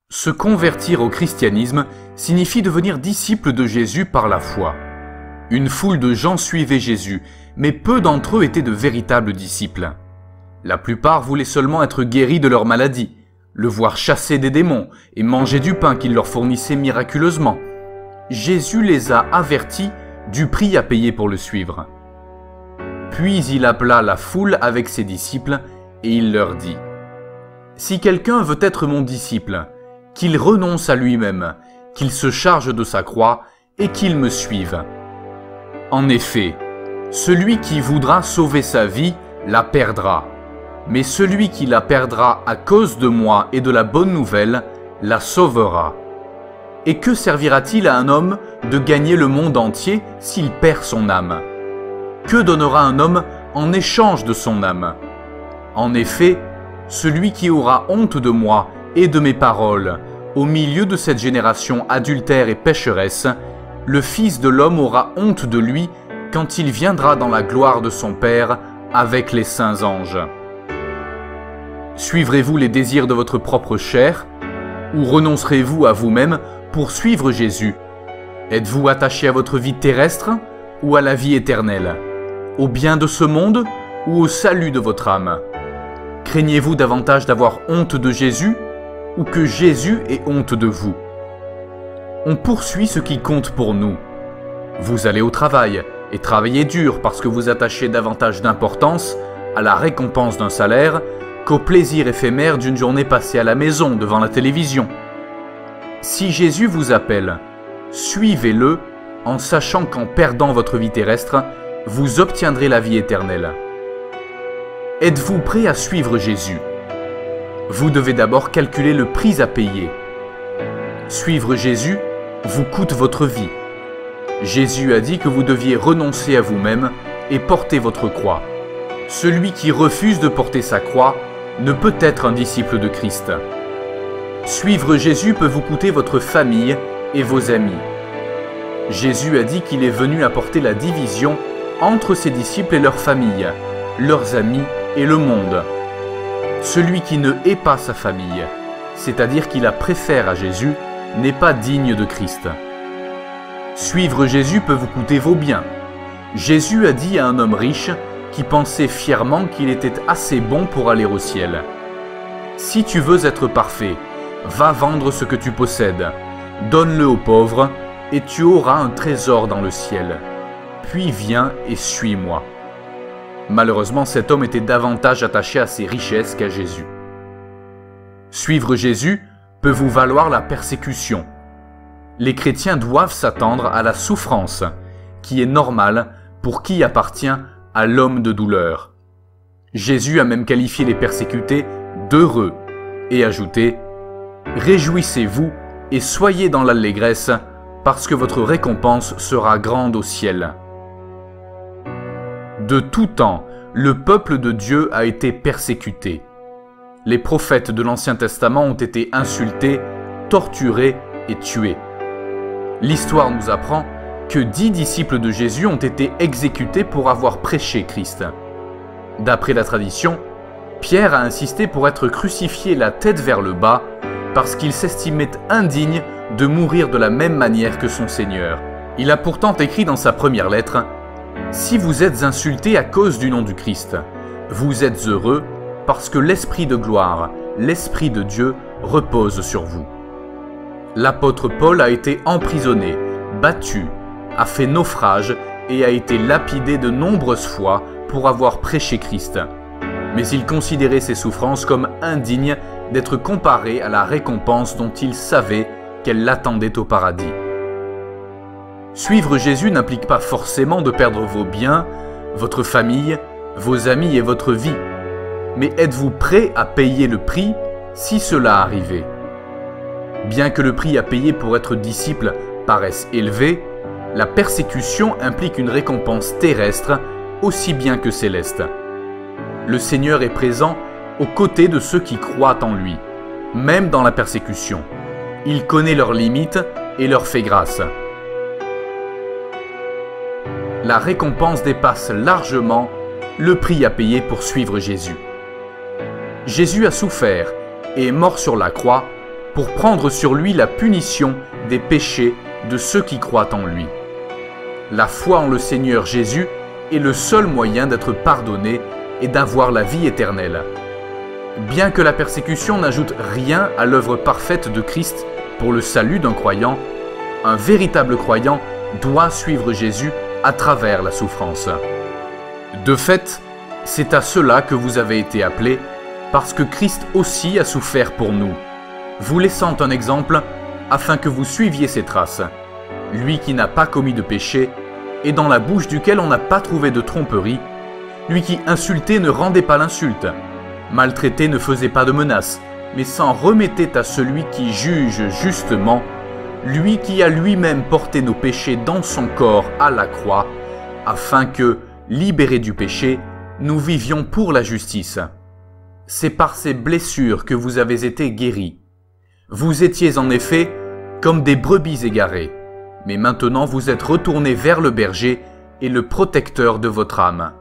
Se convertir au christianisme signifie devenir disciple de Jésus par la foi. Une foule de gens suivaient Jésus, mais peu d'entre eux étaient de véritables disciples. La plupart voulaient seulement être guéris de leur maladie, le voir chasser des démons et manger du pain qu'il leur fournissait miraculeusement. Jésus les a avertis du prix à payer pour le suivre. Puis il appela la foule avec ses disciples et il leur dit : « Si quelqu'un veut être mon disciple, qu'il renonce à lui-même, qu'il se charge de sa croix et qu'il me suive. En effet, celui qui voudra sauver sa vie la perdra, mais celui qui la perdra à cause de moi et de la bonne nouvelle la sauvera. Et que servira-t-il à un homme de gagner le monde entier s'il perd son âme ? Que donnera un homme en échange de son âme ? En effet, celui qui aura honte de moi et de mes paroles, au milieu de cette génération adultère et pécheresse, le Fils de l'homme aura honte de lui quand il viendra dans la gloire de son Père avec les saints anges. Suivrez-vous les désirs de votre propre chair, ou renoncerez-vous à vous-même pour suivre Jésus ? Êtes-vous attaché à votre vie terrestre ou à la vie éternelle, au bien de ce monde ou au salut de votre âme ? Craignez-vous davantage d'avoir honte de Jésus ou que Jésus ait honte de vous ? On poursuit ce qui compte pour nous. Vous allez au travail et travaillez dur parce que vous attachez davantage d'importance à la récompense d'un salaire qu'au plaisir éphémère d'une journée passée à la maison devant la télévision. Si Jésus vous appelle, suivez-le en sachant qu'en perdant votre vie terrestre, vous obtiendrez la vie éternelle. Êtes-vous prêt à suivre Jésus ? Vous devez d'abord calculer le prix à payer. Suivre Jésus vous coûte votre vie. Jésus a dit que vous deviez renoncer à vous-même et porter votre croix. Celui qui refuse de porter sa croix ne peut être un disciple de Christ. Suivre Jésus peut vous coûter votre famille et vos amis. Jésus a dit qu'il est venu apporter la division entre ses disciples et leurs familles, leurs amis et le monde. Celui qui ne hait pas sa famille, c'est-à-dire qui la préfère à Jésus, n'est pas digne de Christ. Suivre Jésus peut vous coûter vos biens. Jésus a dit à un homme riche qui pensait fièrement qu'il était assez bon pour aller au ciel : « Si tu veux être parfait, va vendre ce que tu possèdes, donne-le aux pauvres, et tu auras un trésor dans le ciel. Puis viens et suis-moi. » Malheureusement, cet homme était davantage attaché à ses richesses qu'à Jésus. Suivre Jésus peut vous valoir la persécution. Les chrétiens doivent s'attendre à la souffrance, qui est normale pour qui appartient à l'homme de douleur. Jésus a même qualifié les persécutés d'heureux et ajouté : « Réjouissez-vous et soyez dans l'allégresse, parce que votre récompense sera grande au ciel. » De tout temps, le peuple de Dieu a été persécuté. Les prophètes de l'Ancien Testament ont été insultés, torturés et tués. L'histoire nous apprend que 10 disciples de Jésus ont été exécutés pour avoir prêché Christ. D'après la tradition, Pierre a insisté pour être crucifié la tête vers le bas parce qu'il s'estimait indigne de mourir de la même manière que son Seigneur. Il a pourtant écrit dans sa première lettre : « Si vous êtes insultés à cause du nom du Christ, vous êtes heureux parce que l'Esprit de gloire, l'Esprit de Dieu repose sur vous. » L'apôtre Paul a été emprisonné, battu, a fait naufrage et a été lapidé de nombreuses fois pour avoir prêché Christ. Mais il considérait ses souffrances comme indignes d'être comparées à la récompense dont il savait qu'elle l'attendait au paradis. Suivre Jésus n'implique pas forcément de perdre vos biens, votre famille, vos amis et votre vie. Mais êtes-vous prêt à payer le prix si cela arrivait ? Bien que le prix à payer pour être disciple paraisse élevé, la persécution implique une récompense terrestre aussi bien que céleste. Le Seigneur est présent aux côtés de ceux qui croient en lui, même dans la persécution. Il connaît leurs limites et leur fait grâce. La récompense dépasse largement le prix à payer pour suivre Jésus. Jésus a souffert et est mort sur la croix pour prendre sur lui la punition des péchés de ceux qui croient en lui. La foi en le Seigneur Jésus est le seul moyen d'être pardonné et d'avoir la vie éternelle. Bien que la persécution n'ajoute rien à l'œuvre parfaite de Christ pour le salut d'un croyant, un véritable croyant doit suivre Jésus à travers la souffrance. De fait, c'est à cela que vous avez été appelés, parce que Christ aussi a souffert pour nous, vous laissant un exemple afin que vous suiviez ses traces. Lui qui n'a pas commis de péché, et dans la bouche duquel on n'a pas trouvé de tromperie, lui qui insultait ne rendait pas l'insulte, maltraité ne faisait pas de menaces, mais s'en remettait à celui qui juge justement, lui qui a lui-même porté nos péchés dans son corps à la croix, afin que, libérés du péché, nous vivions pour la justice. C'est par ces blessures que vous avez été guéris. Vous étiez en effet comme des brebis égarées, mais maintenant vous êtes retournés vers le berger et le protecteur de votre âme.